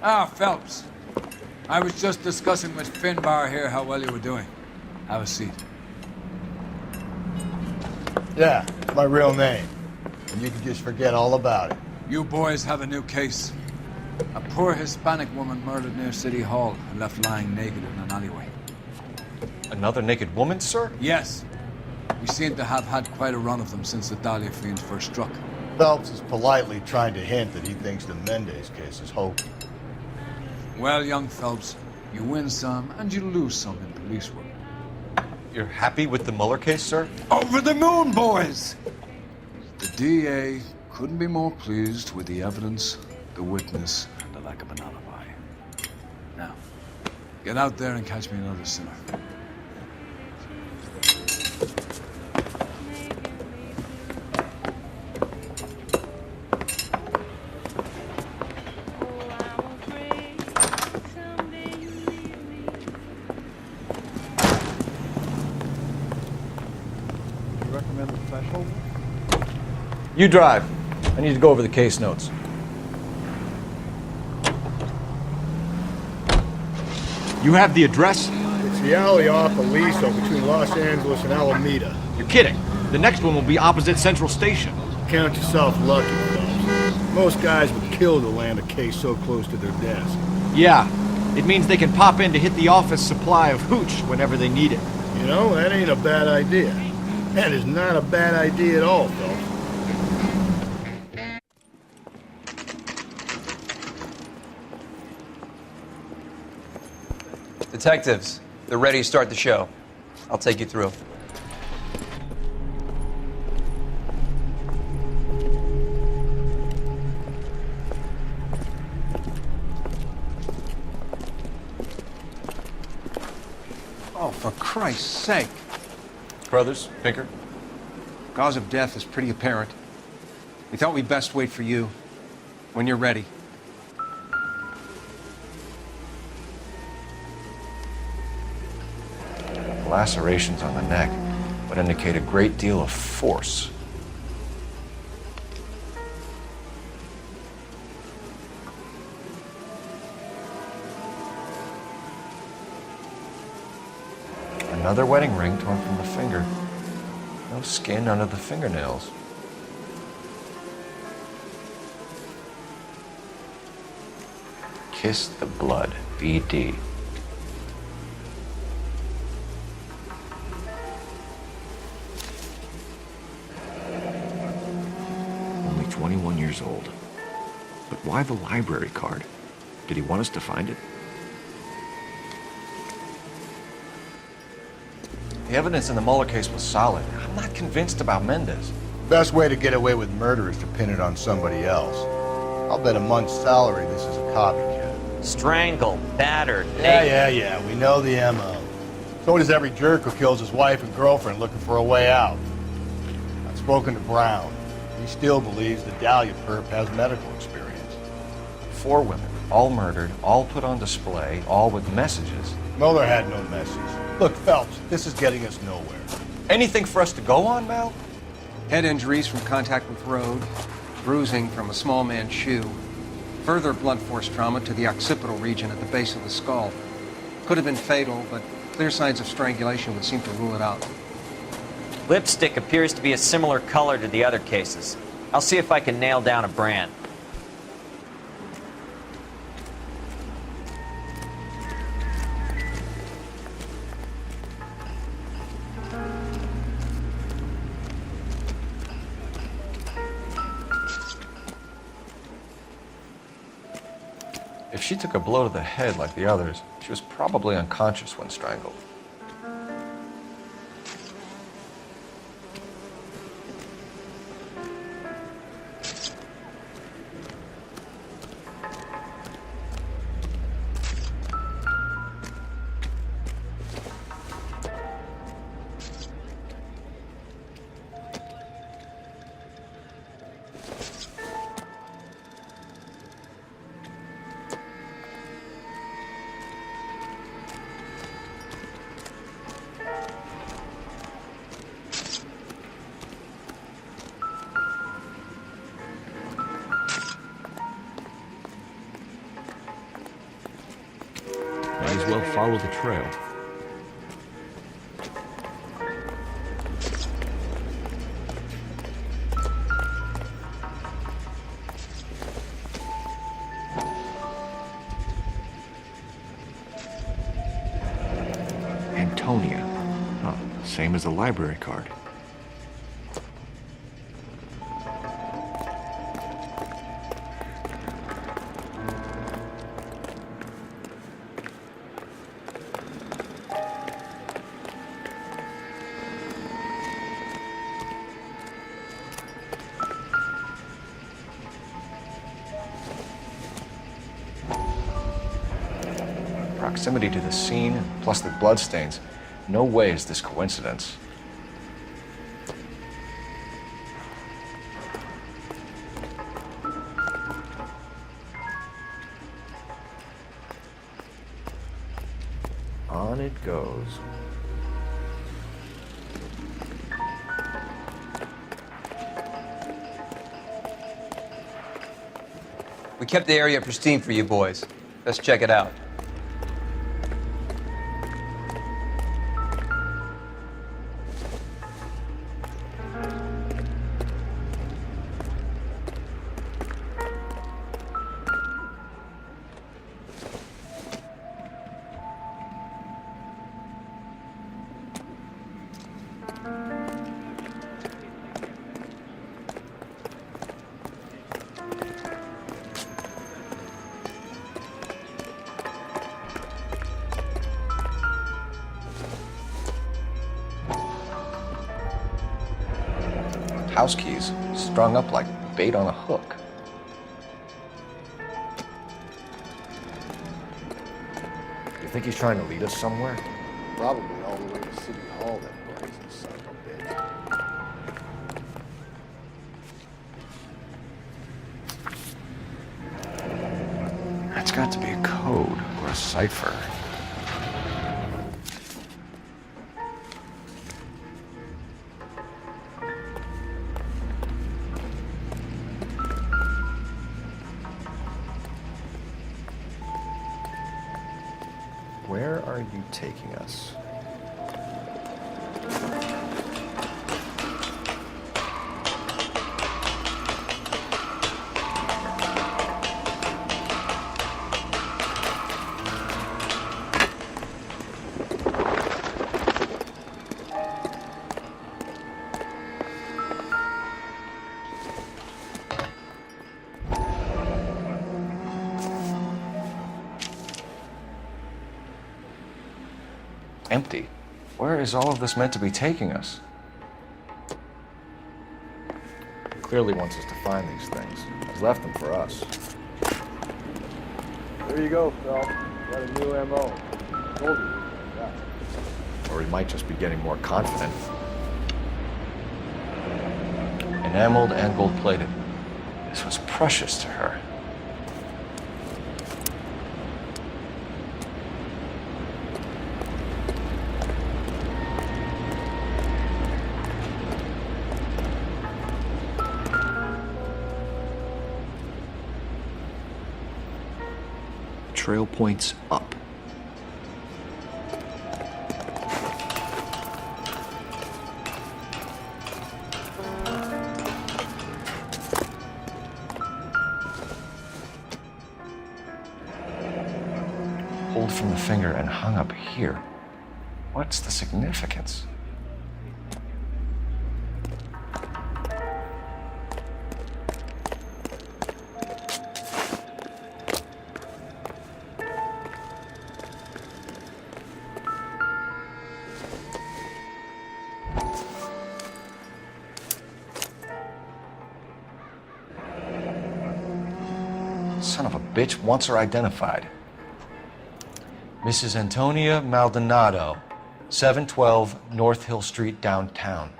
Ah, Phelps. I was just discussing with Finbar here how well you were doing. Have a seat. Yeah, it's my real name. And you can just forget all about it. You boys have a new case. A poor Hispanic woman murdered near City Hall and left lying naked in an alleyway. Another naked woman, sir? Yes. We seem to have had quite a run of them since the Dahlia fiends first struck. Phelps is politely trying to hint that he thinks the Mendez case is hokey. Well, young Phelps, you win some and you lose some in police work. You're happy with the Mueller case, sir? Over the moon, boys! The DA couldn't be more pleased with the evidence, the witness, and the lack of an alibi. Now, get out there and catch me another sinner. You drive. I need to go over the case notes. You have the address? It's the alley off Aliso between Los Angeles and Alameda. You're kidding. The next one will be opposite Central Station. Count yourself lucky, Phelps. Most guys would kill to land a case so close to their desk. Yeah. It means they can pop in to hit the office supply of hooch whenever they need it. You know, that ain't a bad idea. That is not a bad idea at all, Phelps. Detectives, they're ready to start the show. I'll take you through. Oh, for Christ's sake. Brothers, Pinker? Cause of death is pretty apparent. We thought we'd best wait for you. When you're ready. Lacerations on the neck would indicate a great deal of force. Another wedding ring torn from the finger. No skin under the fingernails. Kiss the blood, BD. Only 21 years old. But why the library card? Did he want us to find it? The evidence in the Mueller case was solid. I'm not convinced about Mendez. Best way to get away with murder is to pin it on somebody else. I'll bet a month's salary this is a copycat. Strangled, battered, Yeah, we know the M.O. So does every jerk who kills his wife and girlfriend looking for a way out. I've spoken to Brown. He still believes the Dahlia perp has medical experience. 4 women, all murdered, all put on display, all with messages. Mueller had no message. Look, Phelps, this is getting us nowhere. Anything for us to go on, Mal? Head injuries from contact with road, bruising from a small man's shoe, further blunt force trauma to the occipital region at the base of the skull. Could have been fatal, but clear signs of strangulation would seem to rule it out. Lipstick appears to be a similar color to the other cases. I'll see if I can nail down a brand. If she took a blow to the head like the others, she was probably unconscious when strangled. follow the trail. Antonia. Huh, same as the library card. Proximity to the scene, plus the bloodstains. No way is this coincidence. On it goes. We kept the area pristine for you boys. Let's check it out. House keys, strung up like bait on a hook. You think he's trying to lead us somewhere? Probably all the way to City Hall, that brazen son of a bitch. That's got to be a code or a cipher. Where are you taking us? Empty. Where is all of this meant to be taking us? He clearly wants us to find these things. He's left them for us. There you go, Phil. Got a new MO. Told you. Yeah. Or he might just be getting more confident. Enameled and gold-plated. This was precious to her. Trail points up. Pulled from the finger and hung up here. What's the significance? Son of a bitch wants her identified. Mrs. Antonia Maldonado, 712 North Hill Street, downtown.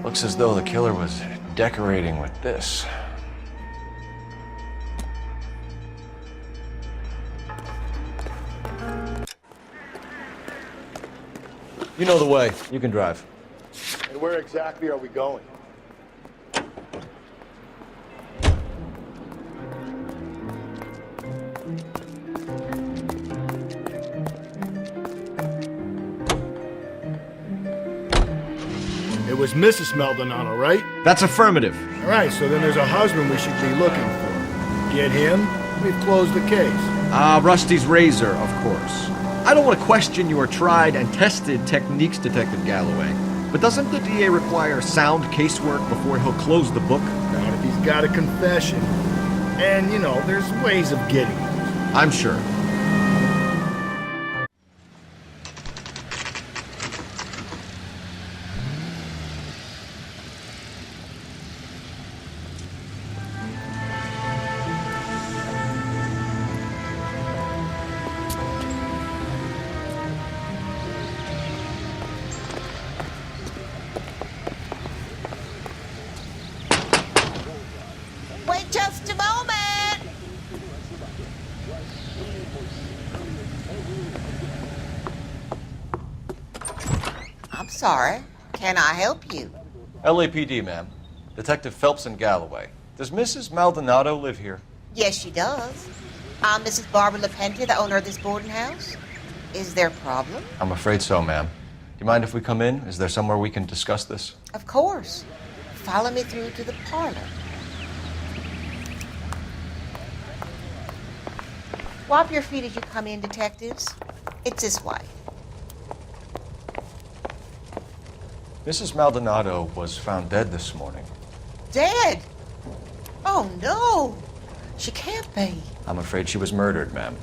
Looks as though the killer was decorating with this. You know the way. You can drive. And where exactly are we going? It was Mrs. Maldonado, right? That's affirmative. All right, so then there's a husband we should be looking for. Get him, we've closed the case. Rusty's razor, of course. I don't want to question your tried and tested techniques, Detective Galloway. But doesn't the DA require sound casework before he'll close the book? Not if he's got a confession. And, you know, there's ways of getting it. I'm sure. Wait just a moment! I'm sorry. Can I help you? LAPD, ma'am. Detective Phelps and Galloway. Does Mrs. Maldonado live here? Yes, she does. I'm Mrs. Barbara LaPente, the owner of this boarding house. Is there a problem? I'm afraid so, ma'am. Do you mind if we come in? Is there somewhere we can discuss this? Of course. Follow me through to the parlor. Wipe your feet as you come in, detectives. It's this way. Mrs. Maldonado was found dead this morning. Dead? Oh, no. She can't be. I'm afraid she was murdered, ma'am.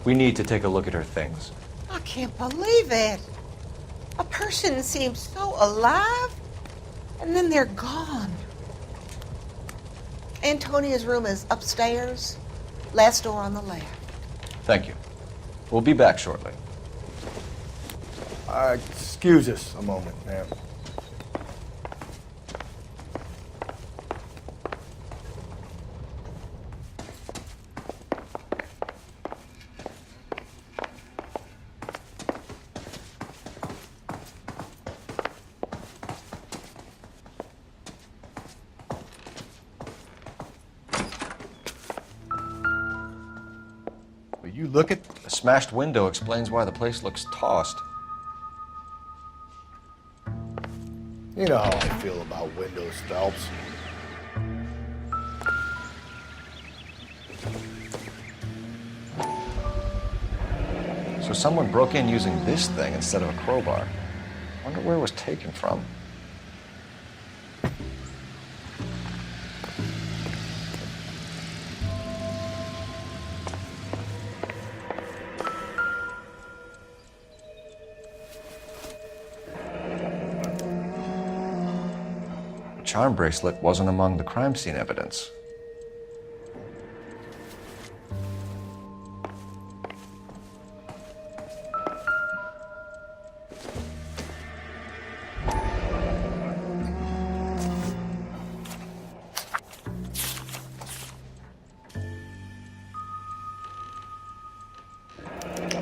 We need to take a look at her things. I can't believe it. A person seems so alive, and then they're gone. Antonia's room is upstairs, last door on the left. Thank you. We'll be back shortly. Excuse us a moment, ma'am. Will you look at... The smashed window explains why the place looks tossed. You know how I feel about windows, Phelps. So someone broke in using this thing instead of a crowbar. Wonder where it was taken from. The charm bracelet wasn't among the crime scene evidence.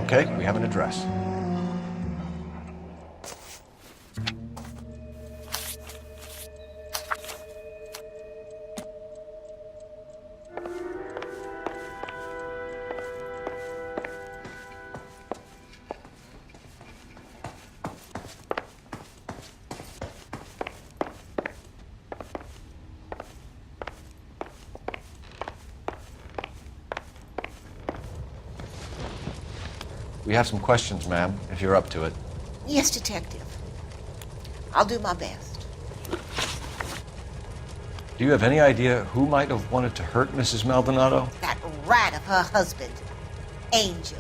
Okay, we have an address. We have some questions, ma'am, if you're up to it. Yes, detective. I'll do my best. Do you have any idea who might have wanted to hurt Mrs. Maldonado? That rat of her husband, Angel.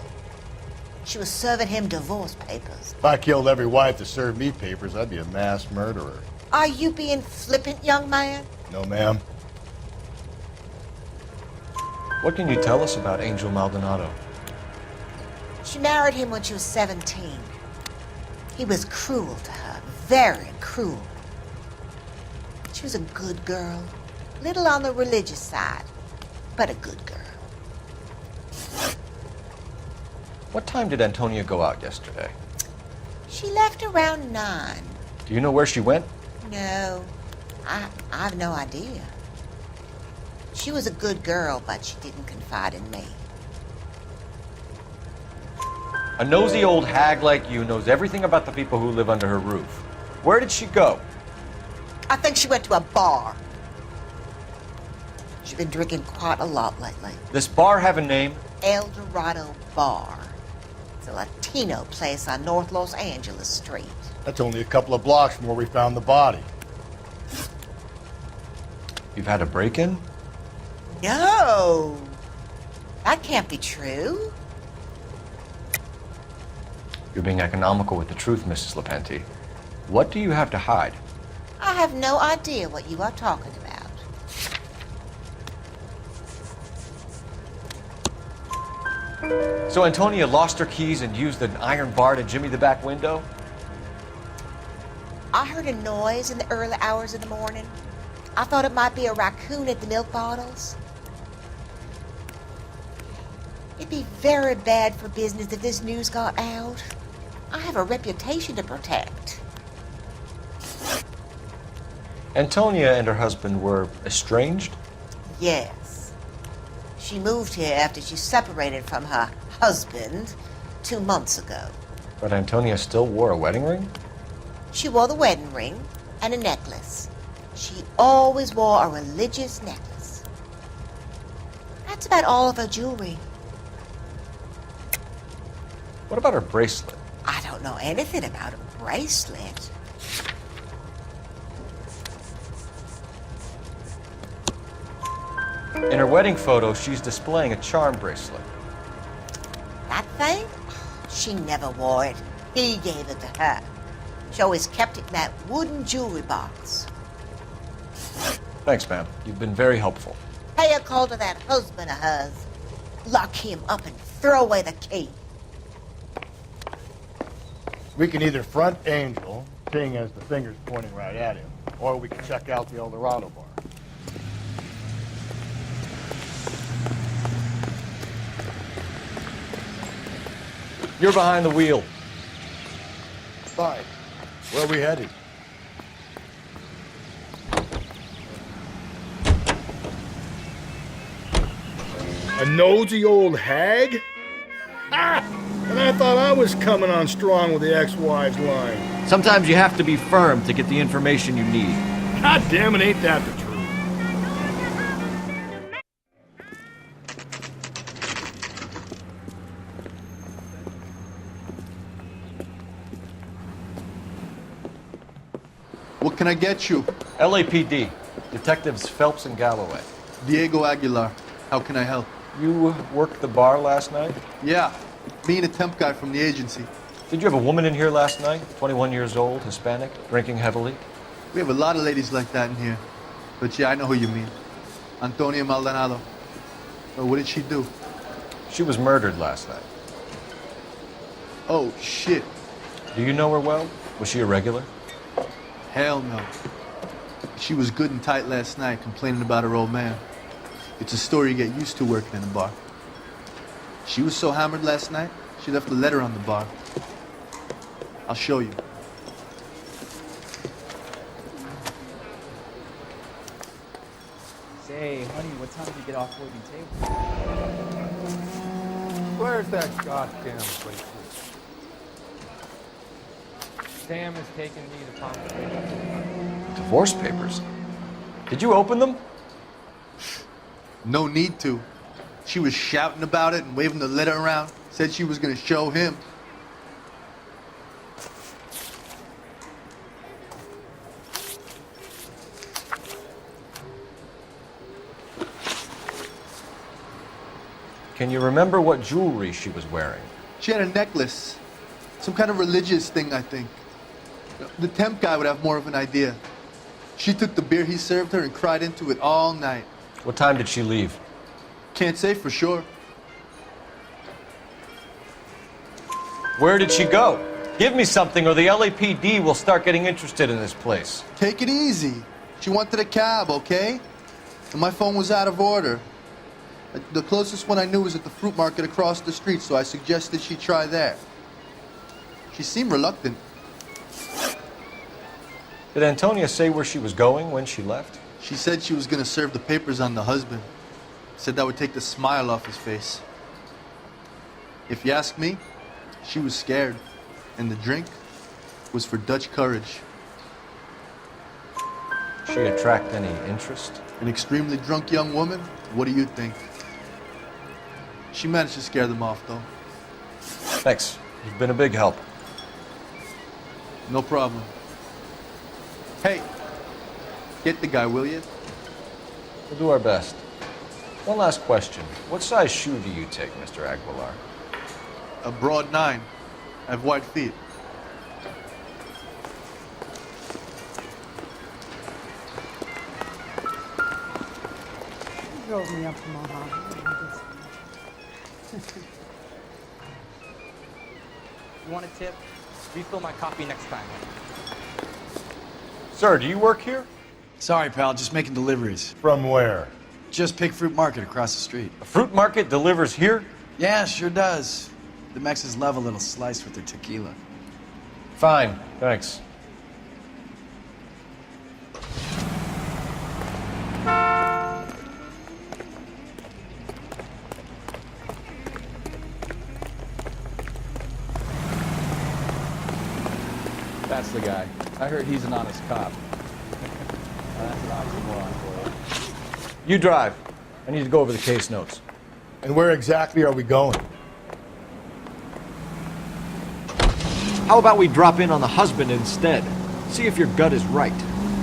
She was serving him divorce papers. If I killed every wife to serve me papers, I'd be a mass murderer. Are you being flippant, young man? No, ma'am. What can you tell us about Angel Maldonado? She married him when she was 17. He was cruel to her, very cruel. She was a good girl, little on the religious side, but a good girl. What time did Antonia go out yesterday? She left around 9. Do you know where she went? No, I've no idea. She was a good girl, but she didn't confide in me. A nosy old hag like you knows everything about the people who live under her roof. Where did she go? I think she went to a bar. She's been drinking quite a lot lately. This bar have a name? El Dorado Bar. It's a Latino place on North Los Angeles Street. That's only a couple of blocks from where we found the body. You've had a break-in? No! That can't be true. You're being economical with the truth, Mrs. Lepenti. What do you have to hide? I have no idea what you are talking about. So Antonia lost her keys and used an iron bar to jimmy the back window? I heard a noise in the early hours of the morning. I thought it might be a raccoon at the milk bottles. It'd be very bad for business if this news got out. I have a reputation to protect. Antonia and her husband were estranged? Yes. She moved here after she separated from her husband 2 months ago. But Antonia still wore a wedding ring? She wore the wedding ring and a necklace. She always wore a religious necklace. That's about all of her jewelry. What about her bracelet? I don't know anything about a bracelet. In her wedding photo, she's displaying a charm bracelet. That thing? She never wore it. He gave it to her. She always kept it in that wooden jewelry box. Thanks, ma'am. You've been very helpful. Pay a call to that husband of hers. Lock him up and throw away the key. We can either front Angel, seeing as the finger's pointing right at him, or we can check out the El Dorado bar. You're behind the wheel. Fine. Where are we headed? A nosy old hag? Ah! And I thought I was coming on strong with the ex-wives line. Sometimes you have to be firm to get the information you need. God damn it, ain't that the truth? What can I get you? LAPD. Detectives Phelps and Galloway. Diego Aguilar. How can I help? You worked the bar last night? Yeah, me and a temp guy from the agency. Did you have a woman in here last night? 21 years old, Hispanic, drinking heavily? We have a lot of ladies like that in here. But yeah, I know who you mean. Antonia Maldonado. Well, what did she do? She was murdered last night. Oh, shit. Do you know her well? Was she a regular? Hell no. She was good and tight last night, complaining about her old man. It's a story you get used to working in a bar. She was so hammered last night, she left a letter on the bar. I'll show you. Say, honey, what time do you get off working table? Where's that goddamn place? Sam is taking me to Palm. Divorce papers. Did you open them? No need to. She was shouting about it and waving the letter around. Said she was gonna show him. Can you remember what jewelry she was wearing? She had a necklace. Some kind of religious thing, I think. The temp guy would have more of an idea. She took the beer he served her and cried into it all night. What time did she leave? Can't say for sure. Where did she go? Give me something or the LAPD will start getting interested in this place. Take it easy. She wanted a cab, okay? And my phone was out of order. The closest one I knew was at the fruit market across the street, so I suggested she try there. She seemed reluctant. Did Antonia say where she was going when she left? She said she was gonna serve the papers on the husband. Said that would take the smile off his face. If you ask me, she was scared. And the drink was for Dutch courage. She attract any interest? An extremely drunk young woman? What do you think? She managed to scare them off, though. Thanks. You've been a big help. No problem. Hey, get the guy, will you? We'll do our best. One last question. What size shoe do you take, Mr. Aguilar? A broad 9. I have wide feet. You drove me up from Ohio. You want a tip? Refill my coffee next time. Sir, do you work here? Sorry, pal, just making deliveries. From where? Just Pig Fruit Market across the street. A fruit market delivers here? Yeah, sure does. The Mexes love a little slice with their tequila. Fine, thanks. That's the guy. I heard he's an honest cop. That's an oxymoron for you. You drive. I need to go over the case notes. And where exactly are we going? How about we drop in on the husband instead? See if your gut is right.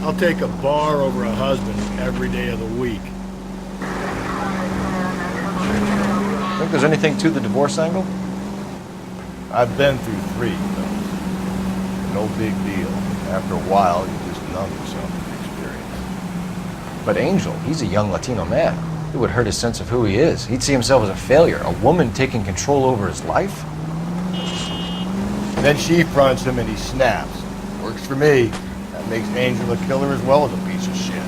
I'll take a bar over a husband every day of the week. Think there's anything to the divorce angle? I've been through 3, though. No big deal. After a while, you just numb yourself to the experience. But Angel, he's a young Latino man. It would hurt his sense of who he is. He'd see himself as a failure. A woman taking control over his life? And then she fronts him and he snaps. Works for me. That makes Angel a killer as well as a piece of shit.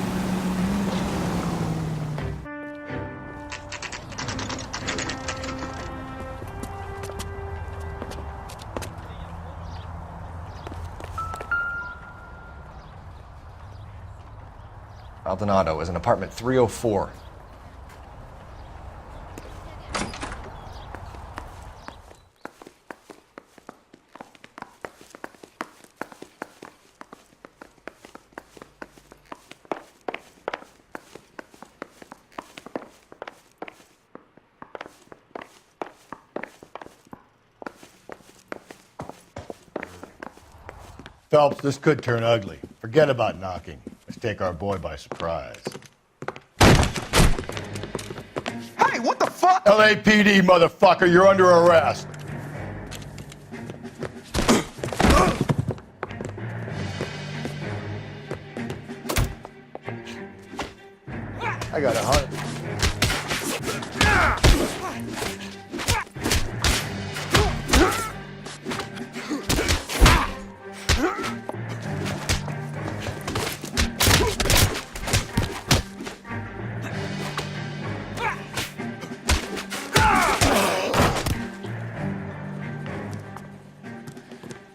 Maldonado is in apartment 304. Phelps, this could turn ugly. Forget about knocking. Let's take our boy by surprise. Hey, what the fuck? LAPD, motherfucker, you're under arrest. I got 100.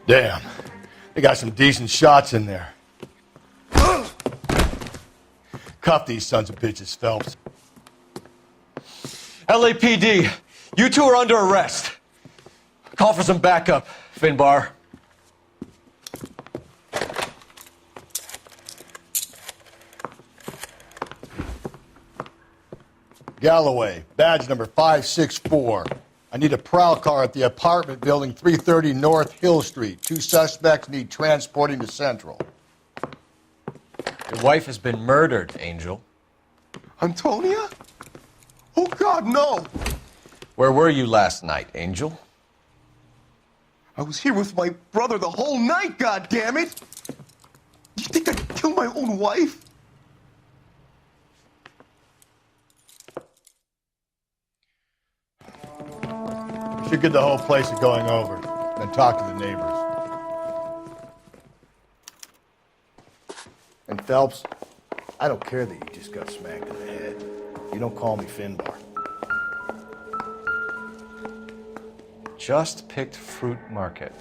Damn. They got some decent shots in there. Cuff these sons of bitches, Phelps. LAPD, you two are under arrest. Call for some backup, Finbar. Galloway, badge number 564. I need a prowl car at the apartment building 330 North Hill Street. 2 suspects need transporting to Central. Your wife has been murdered, Angel. Antonia? Oh, God, no! Where were you last night, Angel? I was here with my brother the whole night, goddammit! You think I'd kill my own wife? We should get the whole place to going over, then talk to the neighbors. And Phelps, I don't care that you just got smacked in the head. You don't call me Finbar. Just picked Fruit Market.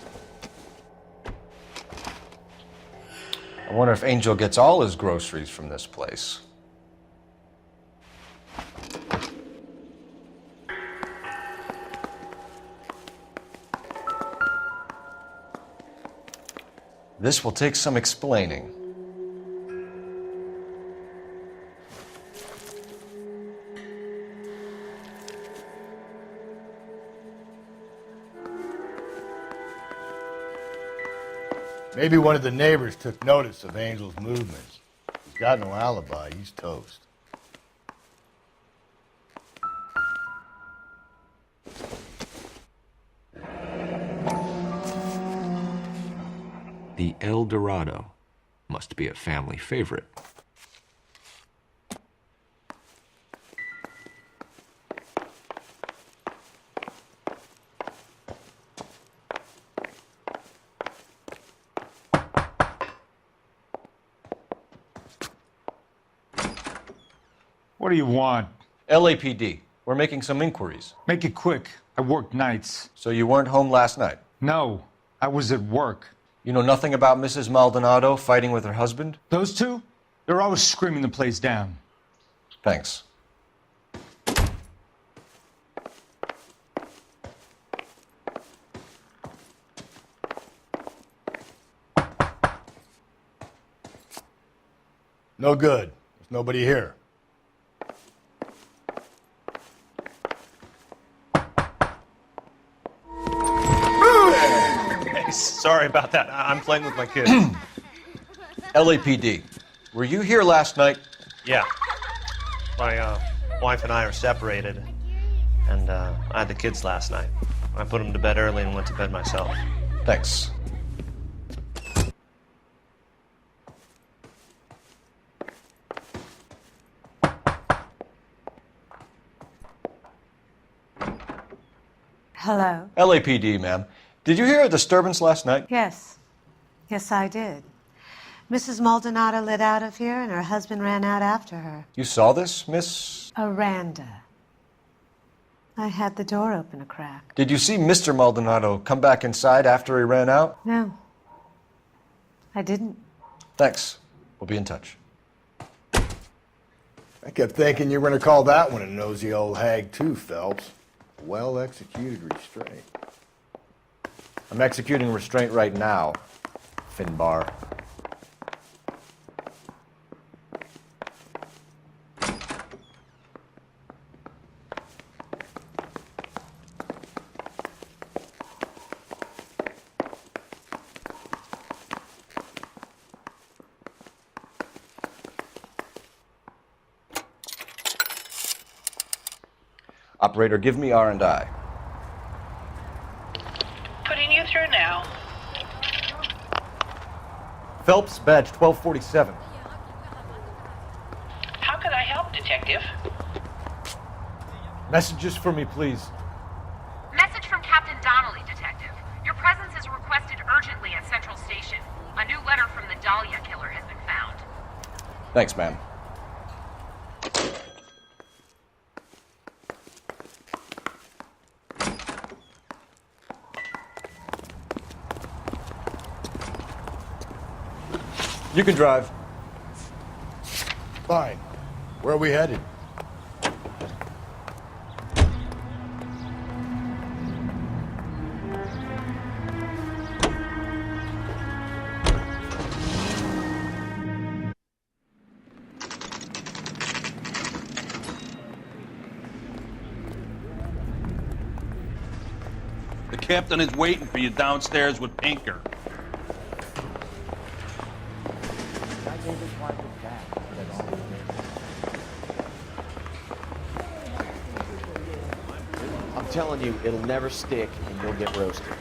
I wonder if Angel gets all his groceries from this place. This will take some explaining. Maybe one of the neighbors took notice of Angel's movements. He's got no alibi. He's toast. The El Dorado must be a family favorite. What do you want? LAPD. We're making some inquiries. Make it quick. I work nights. So you weren't home last night? No, I was at work. You know nothing about Mrs. Maldonado fighting with her husband? Those two? They're always screaming the place down. Thanks. No good. There's nobody here. Sorry about that. I'm playing with my kids. LAPD. Were you here last night? Yeah. My wife and I are separated, and I had the kids last night. I put them to bed early and went to bed myself. Thanks. Hello? LAPD, ma'am. Did you hear a disturbance last night? Yes. Yes, I did. Mrs. Maldonado lit out of here, and her husband ran out after her. You saw this, Miss? Aranda. I had the door open a crack. Did you see Mr. Maldonado come back inside after he ran out? No. I didn't. Thanks. We'll be in touch. I kept thinking you were going to call that one a nosy old hag too, Phelps. Well-executed restraint. I'm executing restraint right now, Finbar. Operator, give me R&I. Putting you through now. Phelps, badge 1247. How could I help, Detective? Messages for me, please. Message from Captain Donnelly, Detective. Your presence is requested urgently at Central Station. A new letter from the Dahlia killer has been found. Thanks, ma'am. You can drive. Fine. Where are we headed? The captain is waiting for you downstairs with Pinker. I'm telling you, it'll never stick and you'll get roasted.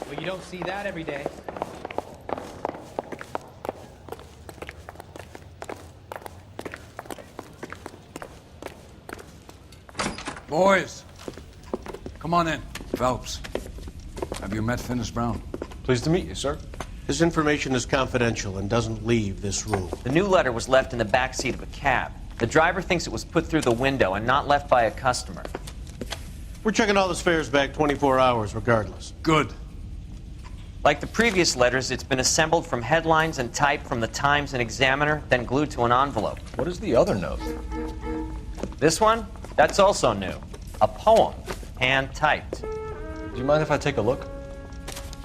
Well, you don't see that every day. Boys, come on in. Phelps, have you met Finis Brown? Pleased to meet you, sir. This information is confidential and doesn't leave this room. The new letter was left in the back seat of a cab. The driver thinks it was put through the window and not left by a customer. We're checking all the spares back 24 hours regardless. Good. Like the previous letters, it's been assembled from headlines and typed from the Times and Examiner, then glued to an envelope. What is the other note? This one? That's also new. A poem, hand-typed. Do you mind if I take a look?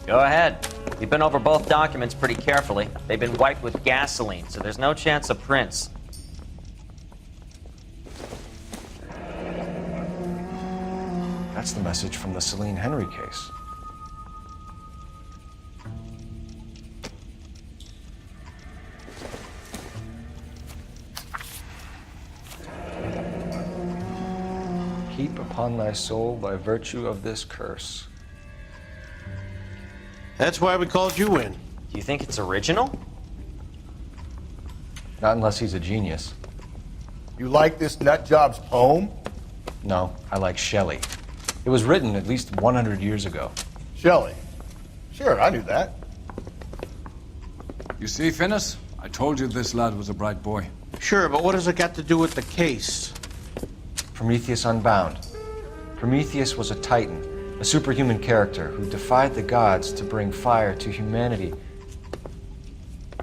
Go ahead. We've been over both documents pretty carefully. They've been wiped with gasoline, so there's no chance of prints. That's the message from the Celine Henry case. Heap upon thy soul by virtue of this curse. That's why we called you in. Do you think it's original? Not unless he's a genius. You like this nutjob's poem? No, I like Shelley. It was written at least 100 years ago. Shelley? Sure, I knew that. You see, Finnis? I told you this lad was a bright boy. Sure, but what has it got to do with the case? Prometheus Unbound. Prometheus was a titan, a superhuman character who defied the gods to bring fire to humanity.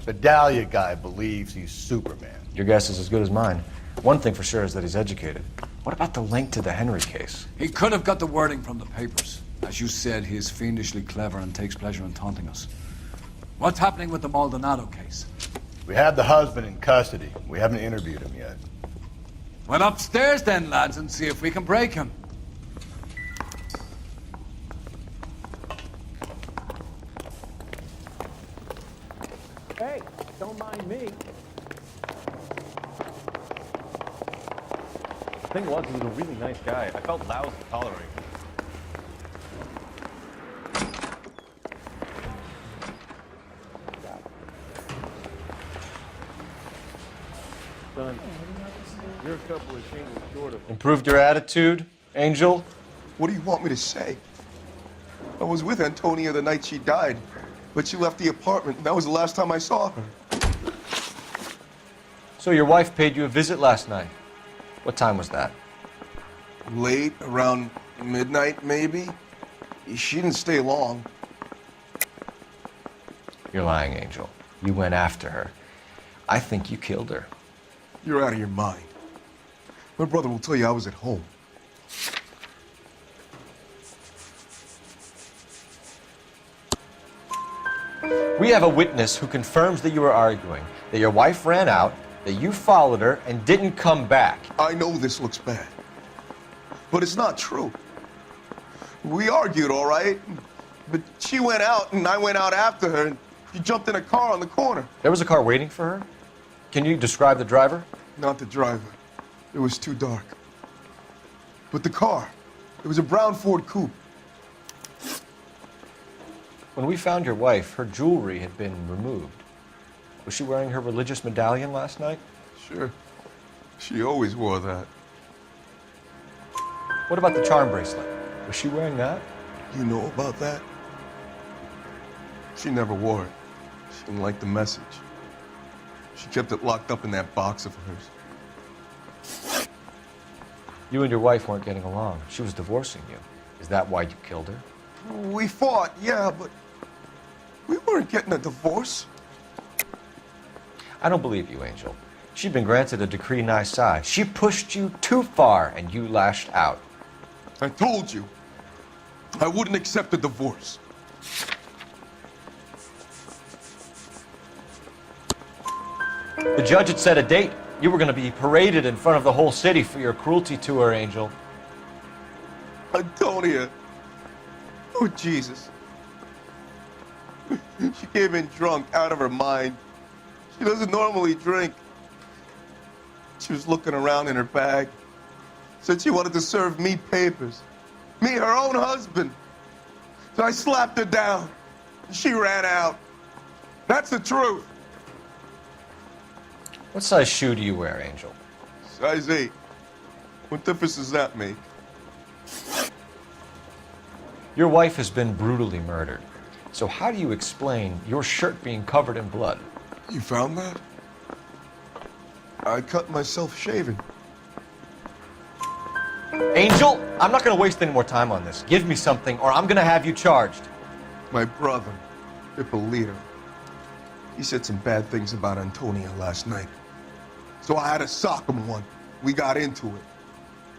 The Dahlia guy believes he's Superman. Your guess is as good as mine. One thing for sure is that he's educated. What about the link to the Henry case? He could have got the wording from the papers. As you said, he is fiendishly clever and takes pleasure in taunting us. What's happening with the Maldonado case? We have the husband in custody. We haven't interviewed him yet. Well, upstairs then, lads, and see if we can break him. Hey, don't mind me. The thing was, he was a really nice guy. I felt lousy tolerating him. Son, you're a couple of shingles short of... Improved your attitude, Angel? What do you want me to say? I was with Antonia the night she died, but she left the apartment, and that was the last time I saw her. So your wife paid you a visit last night. What time was that? Late, around midnight, maybe. She didn't stay long. You're lying, Angel. You went after her. I think you killed her. You're out of your mind. My brother will tell you I was at home. We have a witness who confirms that you were arguing, that your wife ran out, that you followed her and didn't come back. I know this looks bad, but it's not true. We argued, all right, but she went out and I went out after her and she jumped in a car on the corner. There was a car waiting for her? Can you describe the driver? Not the driver. It was too dark. But the car, it was a brown Ford coupe. When we found your wife, her jewelry had been removed. Was she wearing her religious medallion last night? Sure. She always wore that. What about the charm bracelet? Was she wearing that? You know about that? She never wore it. She didn't like the message. She kept it locked up in that box of hers. You and your wife weren't getting along. She was divorcing you. Is that why you killed her? We fought, yeah, but we weren't getting a divorce. I don't believe you, Angel. She'd been granted a decree nisi. She pushed you too far, and you lashed out. I told you, I wouldn't accept a divorce. The judge had set a date. You were going to be paraded in front of the whole city for your cruelty to her, Angel. Antonia. Oh, Jesus. She came in drunk, out of her mind. She doesn't normally drink. She was looking around in her bag. Said she wanted to serve me papers. Me, her own husband. So I slapped her down. She ran out. That's the truth. What size shoe do you wear, Angel? Size 8. What difference does that make? Your wife has been brutally murdered. So how do you explain your shirt being covered in blood? You found that? I cut myself shaving. Angel, I'm not going to waste any more time on this. Give me something, or I'm going to have you charged. My brother, Ippolito, he said some bad things about Antonia last night. So I had to sock him one. We got into it.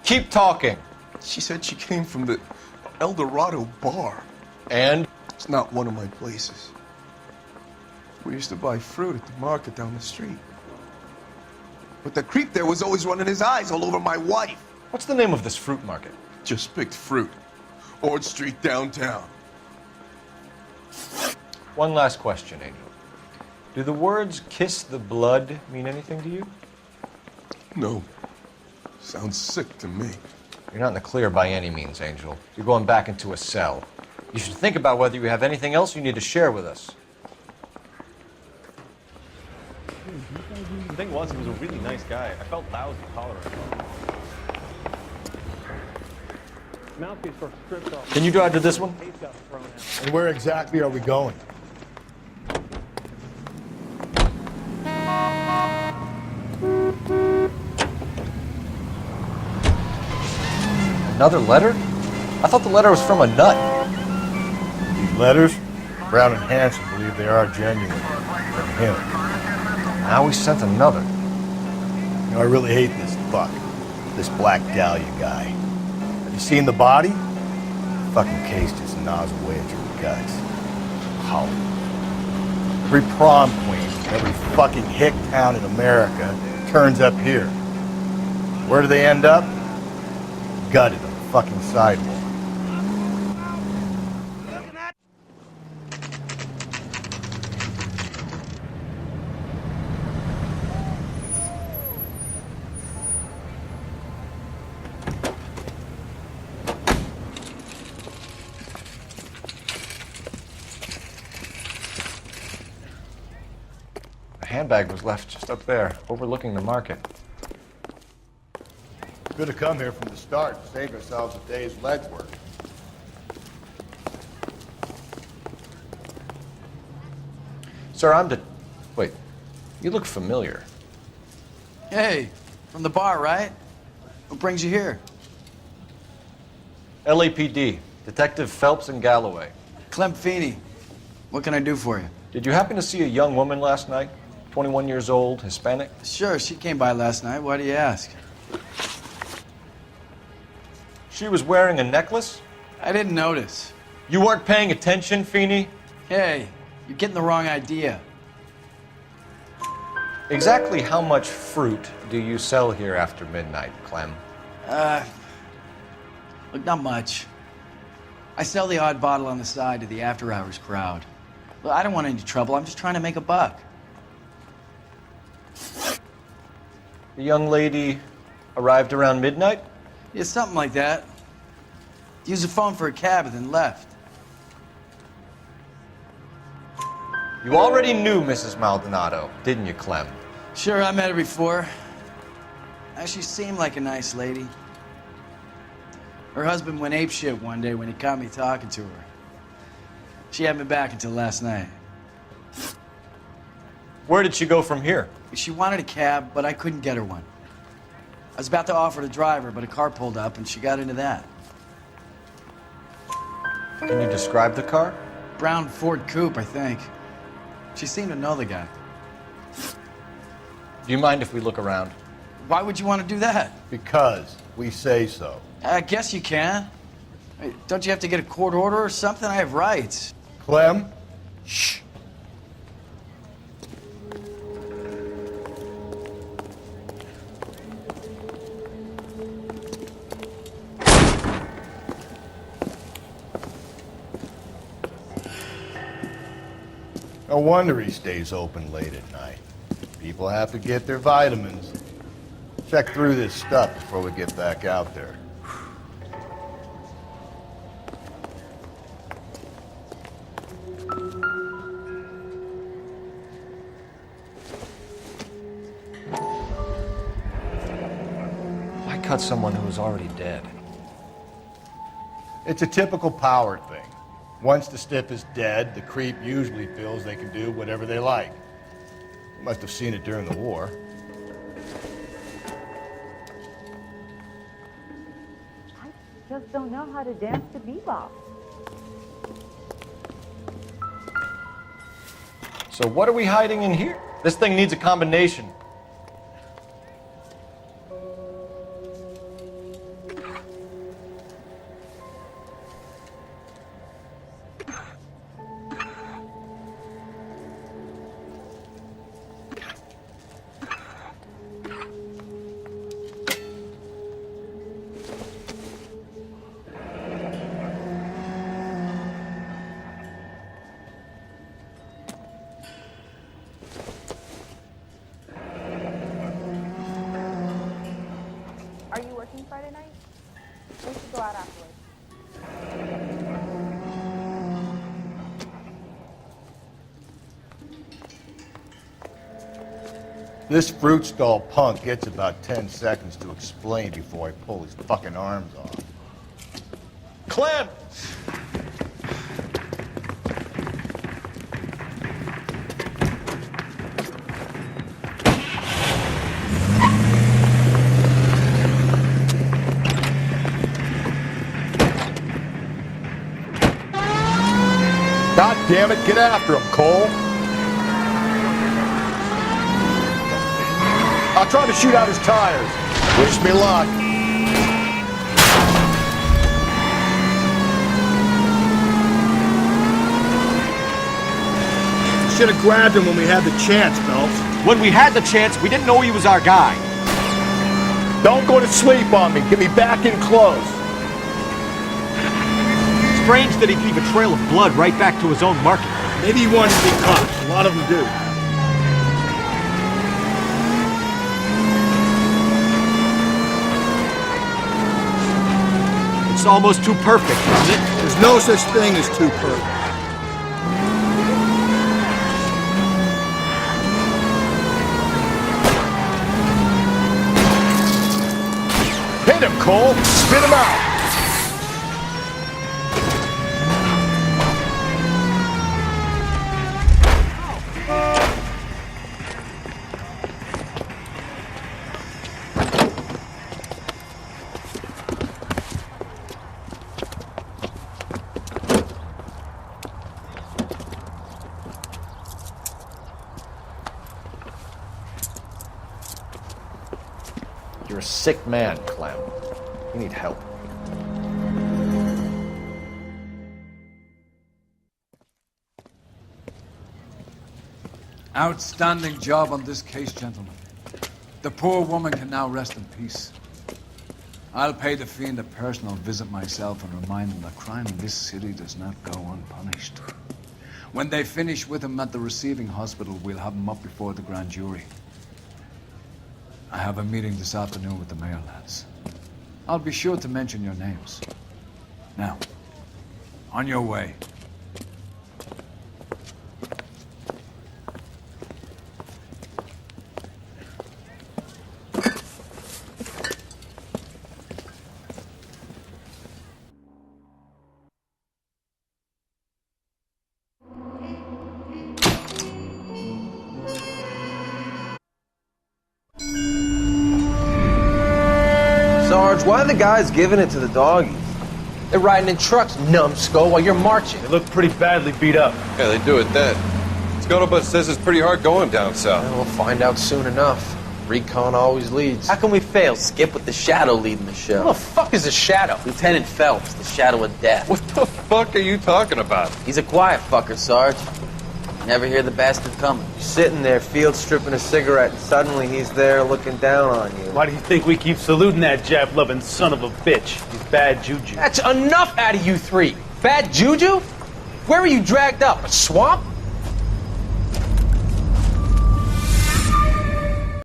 Keep talking. She said she came from the El Dorado bar. And? It's not one of my places. We used to buy fruit at the market down the street. But the creep there was always running his eyes all over my wife. What's the name of this fruit market? Just picked fruit. Ord Street downtown. One last question, Angel. Do the words kiss the blood mean anything to you? No. Sounds sick to me. You're not in the clear by any means, Angel. You're going back into a cell. You should think about whether you have anything else you need to share with us. The thing was, he was a really nice guy. I felt lousy tolerant of him. Mouthpiece for stripped off. Can you drive to this one? And where exactly are we going? Another letter? I thought the letter was from a nut. These letters, Brown and Hanson believe they are genuine. From him. Now we sent another. You know, I really hate this fuck. This Black Dahlia guy. Have you seen the body? The fucking case just gnaws away at your guts. How? Every prom queen, every fucking hick town in America turns up here. Where do they end up? Gutted on the fucking sidewalk. The handbag was left just up there, overlooking the market. Could have come here from the start to save ourselves a day's legwork. Sir, Wait, you look familiar. Hey, from the bar, right? What brings you here? LAPD, Detective Phelps and Galloway. Clem Feeney. What can I do for you? Did you happen to see a young woman last night? 21 years old, Hispanic? Sure, she came by last night. Why do you ask? She was wearing a necklace? I didn't notice. You weren't paying attention, Feeney? Hey, you're getting the wrong idea. Exactly how much fruit do you sell here after midnight, Clem? Look, not much. I sell the odd bottle on the side to the after-hours crowd. Look, I don't want any trouble. I'm just trying to make a buck. The young lady arrived around midnight? Yeah, something like that. Used the phone for a cab and then left. You already knew Mrs. Maldonado, didn't you, Clem? Sure, I met her before. She seemed like a nice lady. Her husband went apeshit one day when he caught me talking to her. She had me back until last night. Where did she go from here? She wanted a cab, but I couldn't get her one. I was about to offer to drive her, but a car pulled up and she got into that. Can you describe the car? Brown Ford Coupe, I think. She seemed to know the guy. Do you mind if we look around? Why would you want to do that? Because we say so. I guess you can. Hey, don't you have to get a court order or something? I have rights. Clem? Shh. No wonder he stays open late at night. People have to get their vitamins. Check through this stuff before we get back out there. Why cut someone who was already dead? It's a typical power thing. Once the stiff is dead, the creep usually feels they can do whatever they like. You must have seen it during the war. just don't know how to dance to bebop. So what are we hiding in here? This thing needs a combination. Are you working Friday night? We should go out afterwards. This fruit stall punk gets about 10 seconds to explain before I pull his fucking arms off. Clem! God damn it, get after him, Cole. I'll try to shoot out his tires. Wish me luck. Should have grabbed him when we had the chance, Phelps. When we had the chance, we didn't know he was our guy. Don't go to sleep on me. Get me back in close. Strange that he'd leave a trail of blood right back to his own market. Maybe he wanted to be caught. A lot of them do. It's almost too perfect, isn't it? There's no such thing as too perfect. Hit him, Cole. Spit him out. You're a sick man, Clem. You need help. Outstanding job on this case, gentlemen. The poor woman can now rest in peace. I'll pay the fiend a personal visit myself and remind him that crime in this city does not go unpunished. When they finish with him at the receiving hospital, we'll have him up before the grand jury. I have a meeting this afternoon with the mayor lads. I'll be sure to mention your names. Now, on your way. Sarge, why are the guys giving it to the doggies? They're riding in trucks, numbskull, while you're marching. They look pretty badly beat up. Yeah, they do at that. Scuttlebutt says it's pretty hard going down south. Well, we'll find out soon enough. Recon always leads. How can we fail, Skip, with the Shadow leading the show? Who the fuck is the Shadow? Lieutenant Phelps, the Shadow of Death. What the fuck are you talking about? He's a quiet fucker, Sarge. Never hear the bastard coming. You're sitting there, field stripping a cigarette, and suddenly he's there looking down on you. Why do you think we keep saluting that Jap-loving son of a bitch? He's bad juju. That's enough out of you three. Bad juju? Where were you dragged up? A swamp?